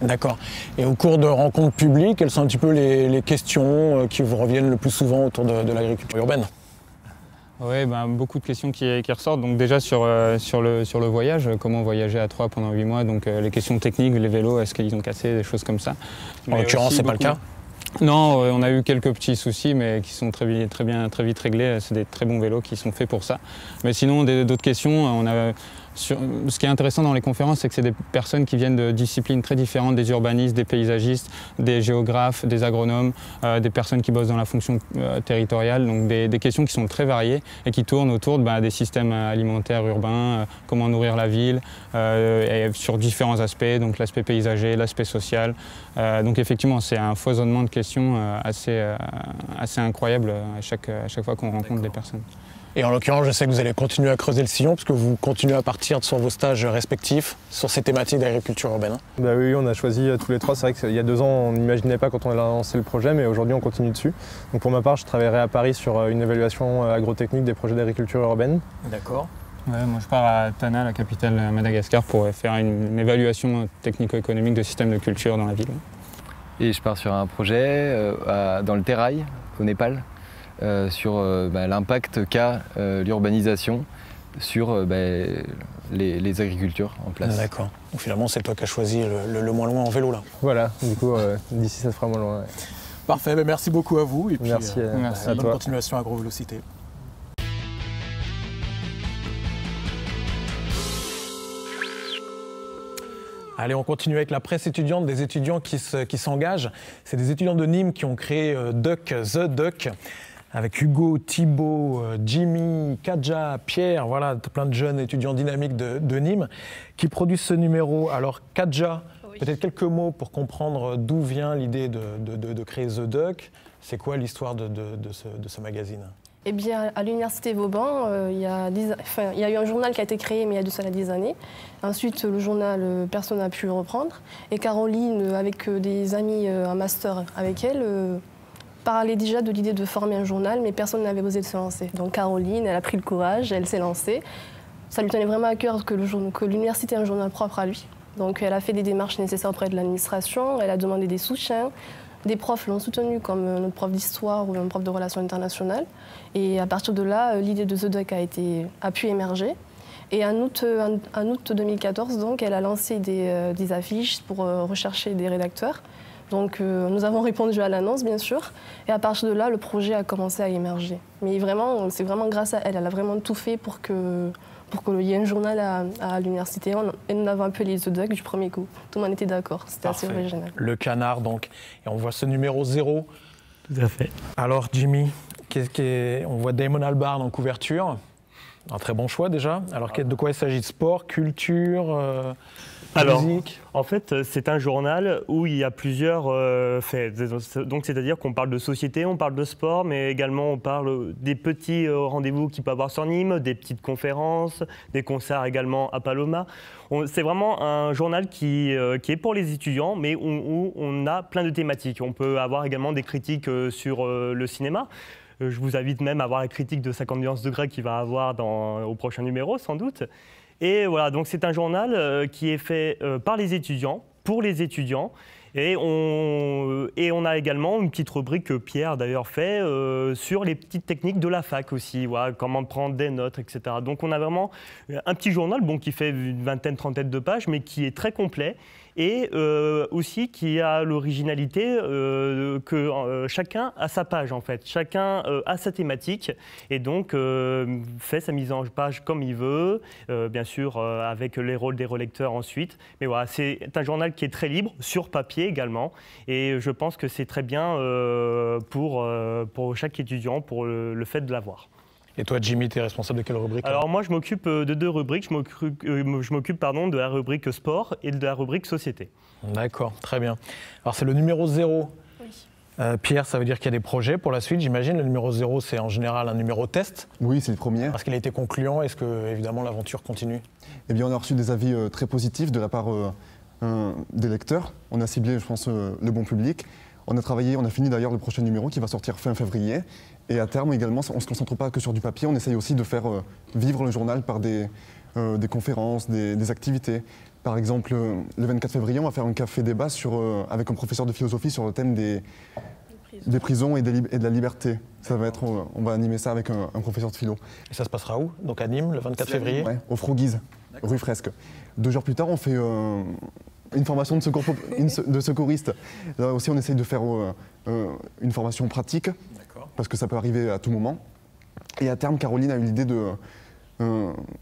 D'accord. Et au cours de rencontres publiques, quelles sont un petit peu les questions qui vous reviennent le plus souvent autour de l'agriculture urbaine? Oui, beaucoup de questions qui ressortent. Donc déjà sur le voyage, comment voyager à 3 pendant 8 mois, donc les questions techniques, les vélos, est-ce qu'ils ont cassé, des choses comme ça. En l'occurrence, c'est pas le cas? Non, on a eu quelques petits soucis, mais qui sont très vite réglés. C'est des très bons vélos qui sont faits pour ça. Mais sinon, d'autres questions, ce qui est intéressant dans les conférences, c'est que c'est des personnes qui viennent de disciplines très différentes, des urbanistes, des paysagistes, des géographes, des agronomes, des personnes qui bossent dans la fonction territoriale, donc des questions qui sont très variées et qui tournent autour des systèmes alimentaires urbains, comment nourrir la ville, et sur différents aspects, donc l'aspect paysager, l'aspect social. Donc effectivement, c'est un foisonnement de questions assez incroyable à chaque fois qu'on rencontre des personnes. Et en l'occurrence, je sais que vous allez continuer à creuser le sillon parce que vous continuez à partir sur vos stages respectifs sur ces thématiques d'agriculture urbaine. Bah oui, on a choisi tous les 3. C'est vrai qu'il y a 2 ans, on n'imaginait pas quand on a lancé le projet, mais aujourd'hui, on continue dessus. Donc pour ma part, je travaillerai à Paris sur une évaluation agrotechnique des projets d'agriculture urbaine. D'accord. Ouais, moi, je pars à Tana, la capitale de Madagascar, pour faire une évaluation technico-économique de systèmes de culture dans la ville. Et je pars sur un projet dans le Terai, au Népal. Sur l'impact qu'a l'urbanisation sur les agricultures en place. D'accord. Donc finalement, c'est toi qui as choisi le moins loin en vélo là. Voilà, du coup, d'ici ça fera moins loin. Ouais. Parfait, merci beaucoup à vous et puis merci à bonne toi. Continuation à Agrovélocité. Allez, on continue avec la presse étudiante, des étudiants qui s'engagent. C'est des étudiants de Nîmes qui ont créé The Duck, avec Hugo, Thibaut, Jimmy, Kadja, Pierre, voilà, plein de jeunes étudiants dynamiques de Nîmes qui produisent ce numéro. Alors Kadja, oui. Peut-être quelques mots pour comprendre d'où vient l'idée de créer The Duck. C'est quoi l'histoire de ce magazine? Eh bien, à l'université Vauban, il y a eu un journal qui a été créé, mais il y a de cela 10 années. Ensuite, le journal, personne n'a pu le reprendre. Et Caroline, avec des amis, un master avec elle, parlait déjà de l'idée de former un journal, mais personne n'avait osé de se lancer. Donc Caroline, elle a pris le courage, elle s'est lancée. Ça lui tenait vraiment à cœur que l'université ait un journal propre à lui. Donc elle a fait des démarches nécessaires auprès de l'administration, elle a demandé des soutiens. Des profs l'ont soutenu, comme notre prof d'histoire ou un prof de relations internationales. Et à partir de là, l'idée de The Duck a pu émerger. Et en août 2014, donc, elle a lancé des affiches pour rechercher des rédacteurs. Donc nous avons répondu à l'annonce, bien sûr. Et à partir de là, le projet a commencé à émerger. Mais vraiment, c'est vraiment grâce à elle. Elle a vraiment tout fait pour qu'il y ait un journal à l'université. Et nous l'avons appelé The Duck du premier coup. Tout le monde était d'accord. C'était assez original. Le canard, donc. Et on voit ce numéro 0. Tout à fait. Alors, Jimmy, on voit Damon Albarn en couverture. Un très bon choix, déjà. Alors, de quoi il s'agit? De sport, culture, musique? En fait, c'est un journal où il y a plusieurs faits. Donc, c'est-à-dire qu'on parle de société, on parle de sport, mais également on parle des petits rendez-vous qu'il peut avoir sur Nîmes, des petites conférences, des concerts également à Paloma. C'est vraiment un journal qui est pour les étudiants, mais où on a plein de thématiques. On peut avoir également des critiques sur le cinéma. Je vous invite même à voir la critique de 50 nuances de Grey qu'il va avoir au prochain numéro, sans doute. Et voilà, donc c'est un journal qui est fait par les étudiants, pour les étudiants. Et on a également une petite rubrique que Pierre d'ailleurs fait sur les petites techniques de la fac aussi, voilà, comment prendre des notes, etc. Donc on a vraiment un petit journal qui fait une vingtaine, trentaine de pages, mais qui est très complet. Et aussi qui a l'originalité que chacun a sa page en fait, chacun a sa thématique et donc fait sa mise en page comme il veut, bien sûr avec les rôles des relecteurs ensuite. Mais voilà, c'est un journal qui est très libre, sur papier également, et je pense que c'est très bien pour chaque étudiant, pour le fait de l'avoir. Et toi, Jimmy, tu es responsable de quelle rubrique? Alors moi, je m'occupe de deux rubriques. Je m'occupe de la rubrique sport et de la rubrique société. D'accord, très bien. Alors c'est le numéro 0. Oui. Pierre, ça veut dire qu'il y a des projets pour la suite, j'imagine. Le numéro 0, c'est en général un numéro test. Oui, c'est le premier. Parce qu'il a été concluant. Est-ce que, évidemment, l'aventure continue? Eh bien, on a reçu des avis très positifs de la part des lecteurs. On a ciblé, je pense, le bon public. On a fini d'ailleurs le prochain numéro qui va sortir fin février. Et à terme également, on ne se concentre pas que sur du papier, on essaye aussi de faire vivre le journal par des conférences, des activités. Par exemple, le 24 février, on va faire un café-débat avec un professeur de philosophie sur le thème des prisons et de la liberté. Ça va être, on va animer ça avec un professeur de philo. Et ça se passera où? Donc à Nîmes, le 24 février? Oui, au Froguise, rue Fresque. 2 jours plus tard, on fait une formation de secouriste. Là aussi, on essaye de faire une formation pratique, parce que ça peut arriver à tout moment. Et à terme, Caroline a eu l'idée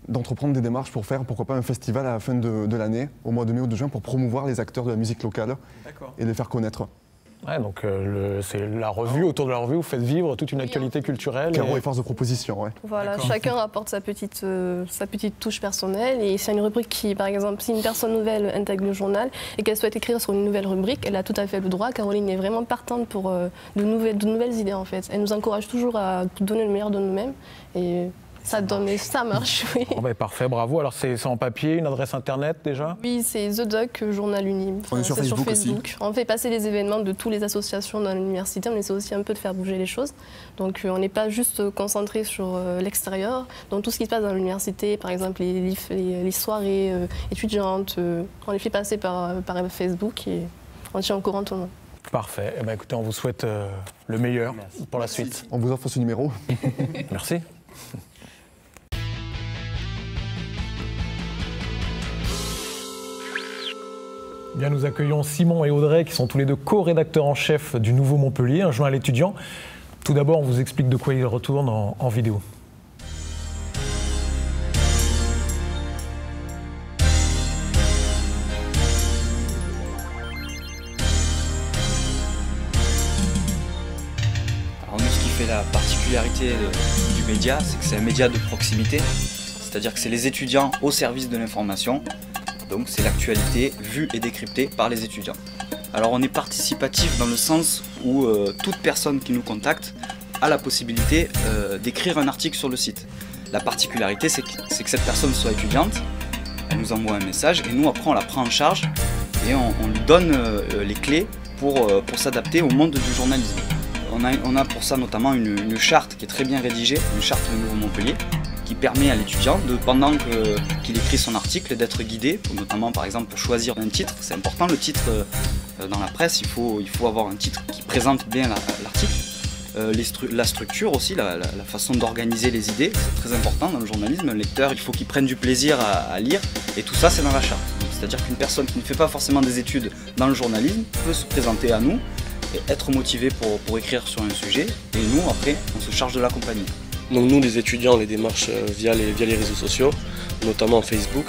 d'entreprendre des démarches pour faire, pourquoi pas, un festival à la fin de l'année, au mois de mai ou de juin, pour promouvoir les acteurs de la musique locale et les faire connaître. Ouais, donc c'est la revue, autour de la revue, vous faites vivre toute une actualité culturelle. Caro et force de proposition, ouais. Voilà, chacun rapporte sa petite touche personnelle et c'est une rubrique qui, par exemple, si une personne nouvelle intègre le journal et qu'elle souhaite écrire sur une nouvelle rubrique, elle a tout à fait le droit. Caroline est vraiment partante pour de nouvelles idées en fait. Elle nous encourage toujours à donner le meilleur de nous-mêmes et ça marche, oui. Bon, bah, parfait, bravo. Alors c'est en papier, une adresse internet déjà? Oui, c'est The Duck, journal Unime. On est sur Facebook aussi. On fait passer les événements de toutes les associations dans l'université, on essaie aussi un peu de faire bouger les choses. Donc on n'est pas juste concentré sur l'extérieur. Donc tout ce qui se passe dans l'université, par exemple les soirées étudiantes, on les fait passer par Facebook et on tient au courant tout le monde. Parfait. Eh bien, écoutez, on vous souhaite le meilleur pour la suite. On vous offre ce numéro. Merci. Bien, nous accueillons Simon et Audrey qui sont tous les deux co-rédacteurs en chef du Nouveau Montpellier, un journal étudiant. Tout d'abord, on vous explique de quoi il retourne en vidéo. Alors nous, ce qui fait la particularité du média, c'est que c'est un média de proximité, c'est-à-dire que c'est les étudiants au service de l'information. Donc c'est l'actualité vue et décryptée par les étudiants. Alors on est participatif dans le sens où toute personne qui nous contacte a la possibilité d'écrire un article sur le site. La particularité c'est que cette personne soit étudiante, elle nous envoie un message et nous après on la prend en charge et on lui donne les clés pour s'adapter au monde du journalisme. On a pour ça notamment une charte qui est très bien rédigée, une charte de Nouveau Montpellier, qui permet à l'étudiant, pendant qu'il écrit son article, d'être guidé, notamment par exemple pour choisir un titre. C'est important le titre dans la presse, il faut avoir un titre qui présente bien l'article. La structure aussi, la façon d'organiser les idées, c'est très important dans le journalisme. Un lecteur, il faut qu'il prenne du plaisir à lire, et tout ça c'est dans la charte. C'est-à-dire qu'une personne qui ne fait pas forcément des études dans le journalisme peut se présenter à nous et être motivé pour écrire sur un sujet, et nous après on se charge de l'accompagner. Donc nous les étudiants, on les démarche via les réseaux sociaux, notamment Facebook.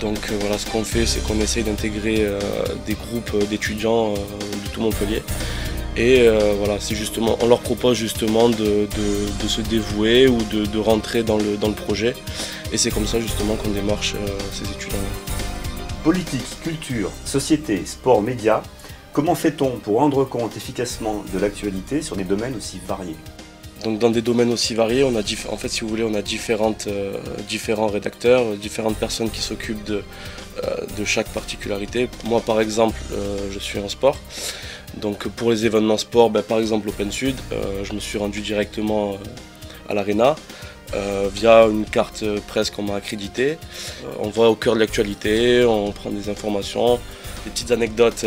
Donc voilà, ce qu'on fait, c'est qu'on essaye d'intégrer des groupes d'étudiants de tout Montpellier. Et voilà, on leur propose justement de se dévouer ou de rentrer dans le projet. Et c'est comme ça justement qu'on démarche ces étudiants-là. Politique, culture, société, sport, médias, comment fait-on pour rendre compte efficacement de l'actualité sur des domaines aussi variés? Donc dans des domaines aussi variés, on a en fait, si vous voulez, on a différents rédacteurs, différentes personnes qui s'occupent de chaque particularité. Moi par exemple, je suis en sport. Donc pour les événements sport, par exemple Open Sud, je me suis rendu directement à l'Arena via une carte presse qu'on m'a accréditée. On va au cœur de l'actualité, on prend des informations, des petites anecdotes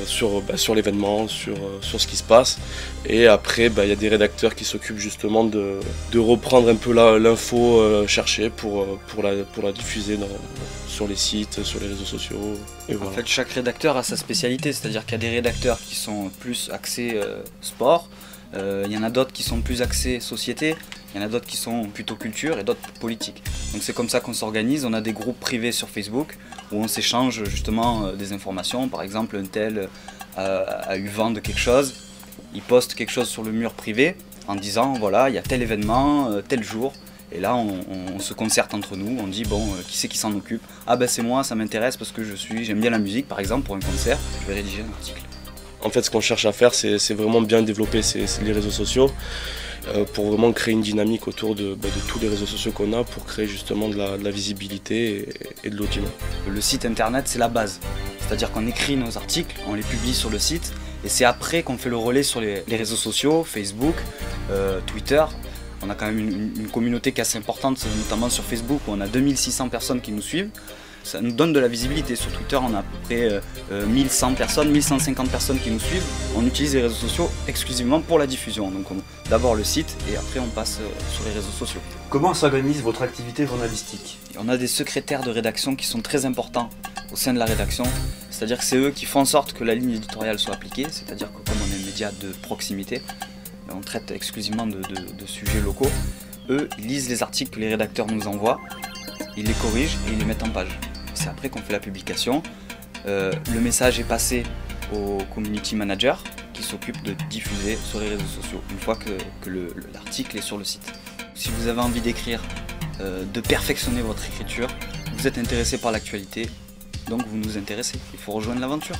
sur l'événement, sur ce qui se passe. Et après, il y a des rédacteurs qui s'occupent justement de reprendre un peu l'info cherchée pour la diffuser sur les sites, sur les réseaux sociaux. Et voilà. En fait, chaque rédacteur a sa spécialité, c'est-à-dire qu'il y a des rédacteurs qui sont plus axés sport, il y en a d'autres qui sont plus axés société, il y en a d'autres qui sont plutôt culture et d'autres politique. Donc c'est comme ça qu'on s'organise, on a des groupes privés sur Facebook où on s'échange justement des informations. Par exemple, un tel a eu vent de quelque chose, il poste quelque chose sur le mur privé en disant voilà, il y a tel événement, tel jour. Et là, on se concerte entre nous, on dit bon, qui c'est qui s'en occupe? Ah ben c'est moi, ça m'intéresse parce que j'aime bien la musique, par exemple, pour un concert, je vais rédiger un article. En fait, ce qu'on cherche à faire, c'est vraiment bien développer les réseaux sociaux pour vraiment créer une dynamique autour de tous les réseaux sociaux qu'on a pour créer justement de la visibilité et de l'audimat. Le site internet, c'est la base. C'est-à-dire qu'on écrit nos articles, on les publie sur le site et c'est après qu'on fait le relais sur les réseaux sociaux, Facebook, Twitter. On a quand même une communauté qui est assez importante, notamment sur Facebook où on a 2600 personnes qui nous suivent. Ça nous donne de la visibilité. Sur Twitter, on a à peu près 1100 personnes, 1150 personnes qui nous suivent. On utilise les réseaux sociaux exclusivement pour la diffusion. Donc d'abord le site et après on passe sur les réseaux sociaux. Comment s'organise votre activité journalistique? On a des secrétaires de rédaction qui sont très importants au sein de la rédaction. C'est-à-dire que c'est eux qui font en sorte que la ligne éditoriale soit appliquée. C'est-à-dire que comme on est un média de proximité, on traite exclusivement de sujets locaux. Eux, ils lisent les articles que les rédacteurs nous envoient, ils les corrigent et ils les mettent en page. C'est après qu'on fait la publication. Le message est passé au community manager qui s'occupe de diffuser sur les réseaux sociaux une fois que l'article est sur le site. Si vous avez envie d'écrire, de perfectionner votre écriture, vous êtes intéressé par l'actualité, donc vous nous intéressez. Il faut rejoindre l'aventure.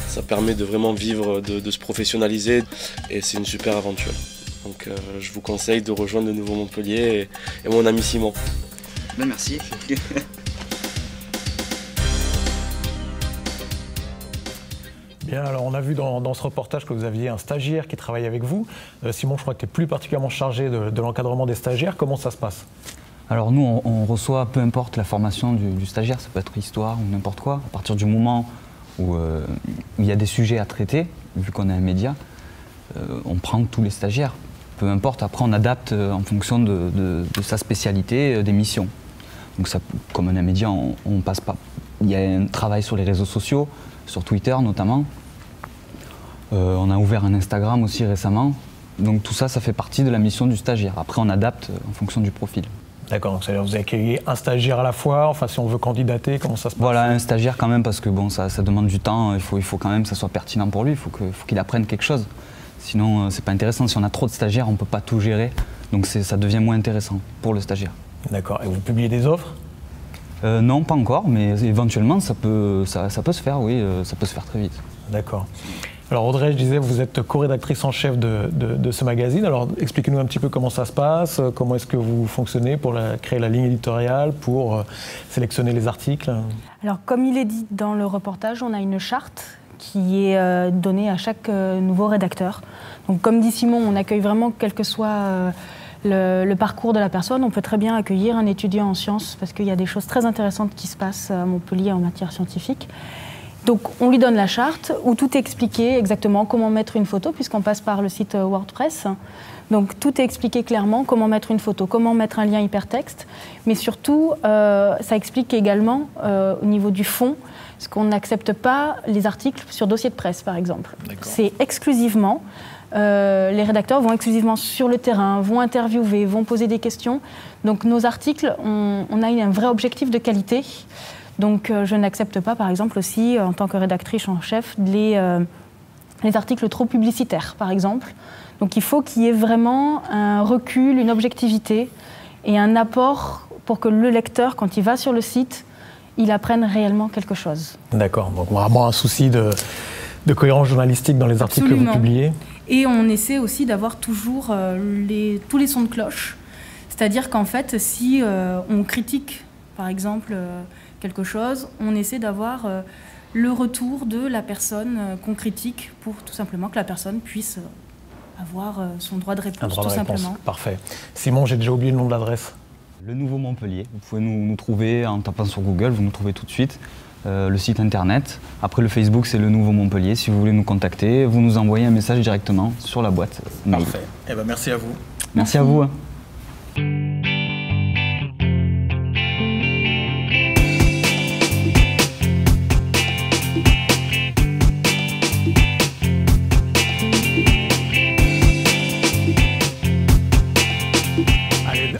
Ça permet de vraiment vivre, de se professionnaliser et c'est une super aventure. Donc je vous conseille de rejoindre de Nouveau Montpellier et mon ami Simon. Ben merci. Bien, alors on a vu dans ce reportage que vous aviez un stagiaire qui travaille avec vous. Simon, je crois que tu es plus particulièrement chargé de l'encadrement des stagiaires. Comment ça se passe? Alors nous, on reçoit peu importe la formation du stagiaire, ça peut être histoire ou n'importe quoi. À partir du moment où il y a des sujets à traiter, vu qu'on est un média, on prend tous les stagiaires. Peu importe, après on adapte en fonction de sa spécialité des missions. Donc ça, comme on est un média, on passe pas. Il y a un travail sur les réseaux sociaux, sur Twitter notamment. On a ouvert un Instagram aussi récemment. Donc tout ça, ça fait partie de la mission du stagiaire. Après on adapte en fonction du profil. D'accord, donc c'est-à-dire que vous accueillez un stagiaire à la fois, enfin si on veut candidater, comment ça se passe? Voilà, un stagiaire quand même, parce que bon, ça demande du temps, il faut quand même que ça soit pertinent pour lui, il faut qu'il apprenne quelque chose. Sinon, c'est pas intéressant, si on a trop de stagiaires, on ne peut pas tout gérer, donc ça devient moins intéressant pour le stagiaire. D'accord, et vous publiez des offres? Non, pas encore, mais éventuellement ça peut se faire, oui, ça peut se faire très vite. D'accord. Alors Audrey, je disais, vous êtes co-rédactrice en chef de ce magazine. Alors expliquez-nous un petit peu comment ça se passe, comment est-ce que vous fonctionnez pour créer la ligne éditoriale, pour sélectionner les articles. Alors comme il est dit dans le reportage, on a une charte qui est donné à chaque nouveau rédacteur. Donc, comme dit Simon, on accueille vraiment quel que soit le parcours de la personne. On peut très bien accueillir un étudiant en sciences parce qu'il y a des choses très intéressantes qui se passent à Montpellier en matière scientifique. Donc on lui donne la charte où tout est expliqué exactement comment mettre une photo puisqu'on passe par le site WordPress. Donc tout est expliqué clairement, comment mettre une photo, comment mettre un lien hypertexte, mais surtout ça explique également au niveau du fond, parce qu'on n'accepte pas les articles sur dossier de presse par exemple. C'est exclusivement, les rédacteurs vont exclusivement sur le terrain, vont interviewer, vont poser des questions. Donc nos articles, on a un vrai objectif de qualité. Donc je n'accepte pas, par exemple, aussi, en tant que rédactrice en chef, les articles trop publicitaires, par exemple. Donc il faut qu'il y ait vraiment un recul, une objectivité et un apport pour que le lecteur, quand il va sur le site, il apprenne réellement quelque chose. D'accord, donc vraiment un souci de cohérence journalistique dans les articles que vous publiez. Et on essaie aussi d'avoir toujours tous les sons de cloche. C'est-à-dire qu'en fait, si on critique, par exemple, quelque chose, on essaie d'avoir le retour de la personne qu'on critique pour tout simplement que la personne puisse avoir son droit de réponse, tout simplement. Parfait. Simon, j'ai déjà oublié le nom de l'adresse. Le Nouveau Montpellier. Vous pouvez nous trouver en tapant sur Google, vous nous trouvez tout de suite. Le site internet. Après le Facebook, c'est Le Nouveau Montpellier. Si vous voulez nous contacter, vous nous envoyez un message directement sur la boîte mail. Parfait. Eh ben, merci à vous. Merci à vous.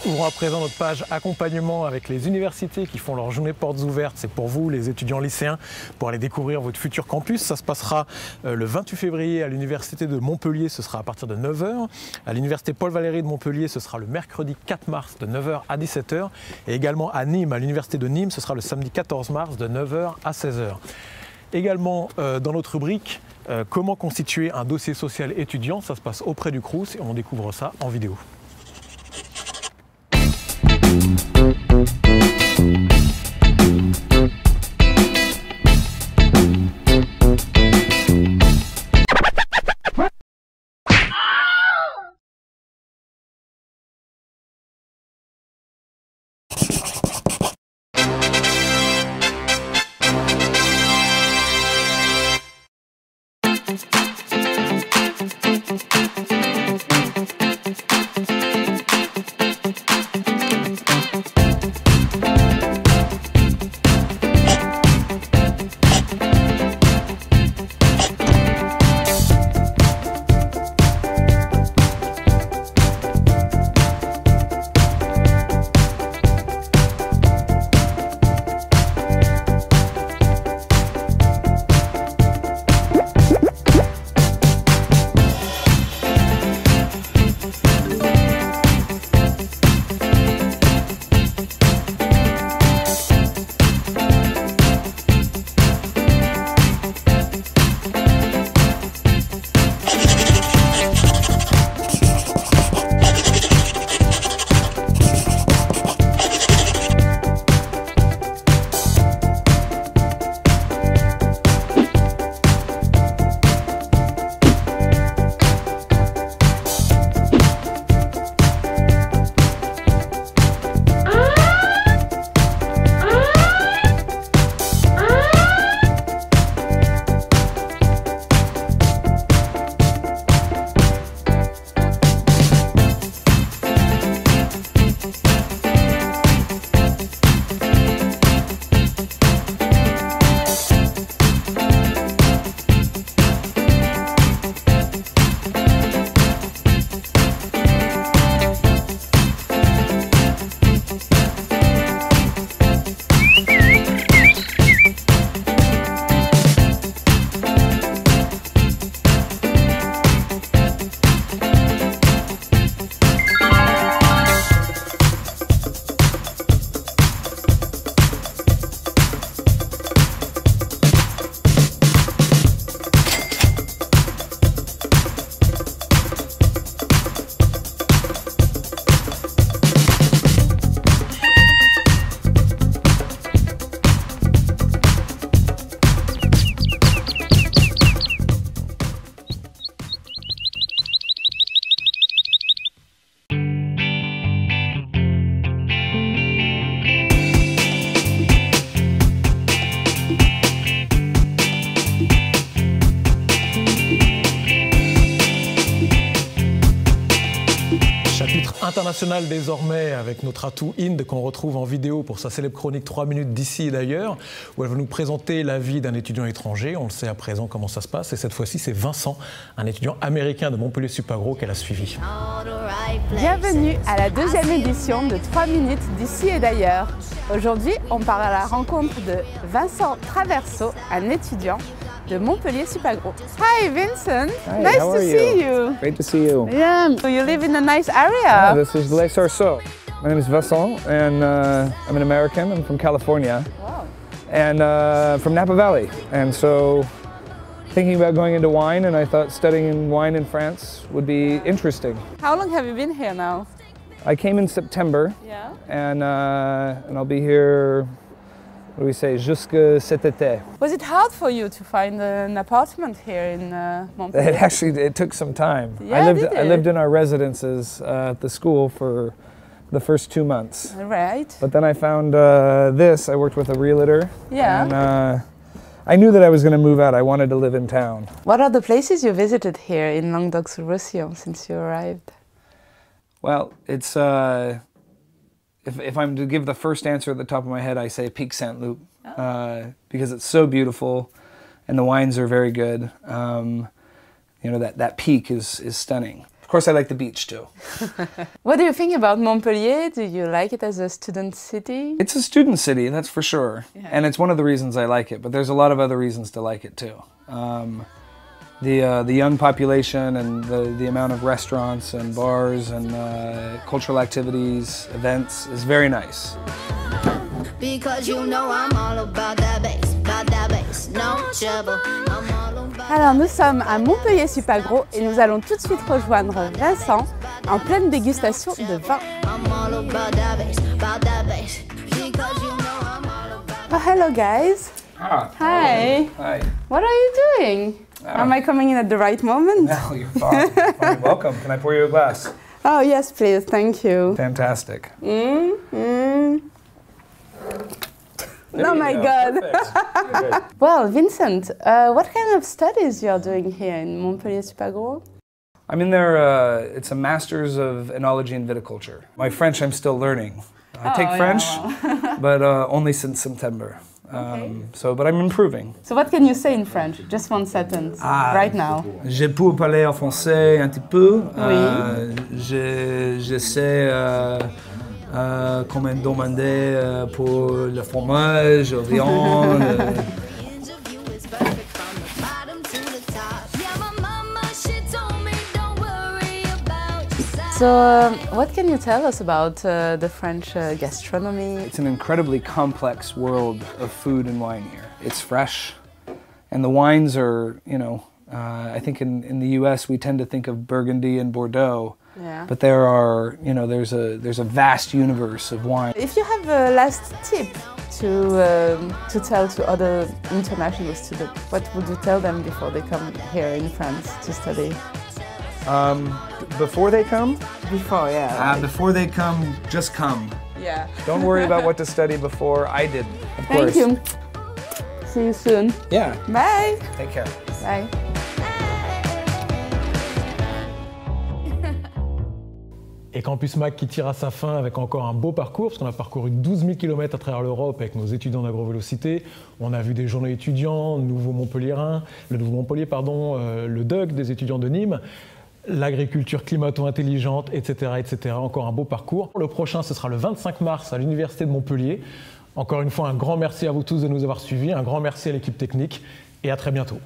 Ouvrons à présent notre page accompagnement avec les universités qui font leur journée portes ouvertes. C'est pour vous, les étudiants lycéens, pour aller découvrir votre futur campus. Ça se passera le 28 février à l'université de Montpellier, ce sera à partir de 9h. À l'université Paul Valéry de Montpellier, ce sera le mercredi 4 mars de 9h à 17h. Et également à Nîmes, à l'université de Nîmes, ce sera le samedi 14 mars de 9h à 16h. Également dans notre rubrique, comment constituer un dossier social étudiant, ça se passe auprès du Crous et on découvre ça en vidéo. international désormais avec notre atout Inde qu'on retrouve en vidéo pour sa célèbre chronique 3 minutes d'ici et d'ailleurs où elle va nous présenter la vie d'un étudiant étranger. On le sait à présent comment ça se passe et cette fois-ci c'est Vincent, un étudiant américain de Montpellier Supagro qu'elle a suivi. Bienvenue à la deuxième édition de 3 minutes d'ici et d'ailleurs. Aujourd'hui on part à la rencontre de Vincent Traverso, un étudiant de Montpellier Supagro. Hi Vincent, Hi, nice how to are see you? Great to see you. Yeah, so you live in a nice area. Yeah, this is Les Sarceaux. My name is Vincent and I'm an American. I'm from California. Wow. And from Napa Valley. And so thinking about going into wine, and I thought studying wine in France would be interesting. How long have you been here now? I came in September. Yeah. And I'll be here, what do we say, jusqu'à cet été. Was it hard for you to find an apartment here in Montpellier? It took some time. Yeah, I lived in our residences at the school for the first 2 months. Right. But then I found this. I worked with a realtor. Yeah. And I knew that I was going to move out. I wanted to live in town. What are the places you visited here in Languedoc-Roussillon since you arrived? Well, it's if I'm to give the first answer at the top of my head, I say Pic Saint-Loup, because it's so beautiful, and the wines are very good. You know, that peak is stunning. Of course, I like the beach too. What do you think about Montpellier? Do you like it as a student city? It's a student city, that's for sure, and it's one of the reasons I like it. But there's a lot of other reasons to like it too. The young population and the amount of restaurants and bars and cultural activities, events is very nice. Because you know I'm all about that bass, no trouble. Alors nous sommes à Montpellier Supagro et nous allons tout de suite rejoindre Vincent en pleine dégustation de vin. Oh, hello guys. Ah, Hi. Hi. What are you doing? Am I coming in at the right moment? No, you're fine. Fine. Welcome. Can I pour you a glass? Oh yes, please. Thank you. Fantastic. Oh my God. Well, Vincent, what kind of studies you are doing here in Montpellier Supagro? I'm in there, it's a Master's of Enology and Viticulture. My French I'm still learning. I take French, but only since September. But I'm improving. So what can you say in French? Just one sentence, right now. Je peux parler en français un petit peu. Oui. Je sais comment demander pour le fromage, le viande. So, what can you tell us about the French gastronomy? It's an incredibly complex world of food and wine here. It's fresh, and the wines are, you know, I think in the US we tend to think of Burgundy and Bordeaux, but there are, you know, there's a vast universe of wine. If you have a last tip to tell to other international students, what would you tell them before they come here in France to study? Before they come? Before, yeah. Before they come, just come. Yeah. Don't worry about what to study before. I didn't, of course. Thank you. See you soon. Yeah. Bye. Take care. Bye. Et Campus Mac qui tire à sa fin avec encore un beau parcours, parce qu'on a parcouru 12 000 km à travers l'Europe avec nos étudiants d'agrovélocité. On a vu des journées étudiants, le nouveau Montpellier, le DUG des étudiants de Nîmes, l'agriculture climato-intelligente, etc., etc. Encore un beau parcours. Le prochain, ce sera le 25 mars à l'Université de Montpellier. Encore une fois, un grand merci à vous tous de nous avoir suivis, un grand merci à l'équipe technique et à très bientôt.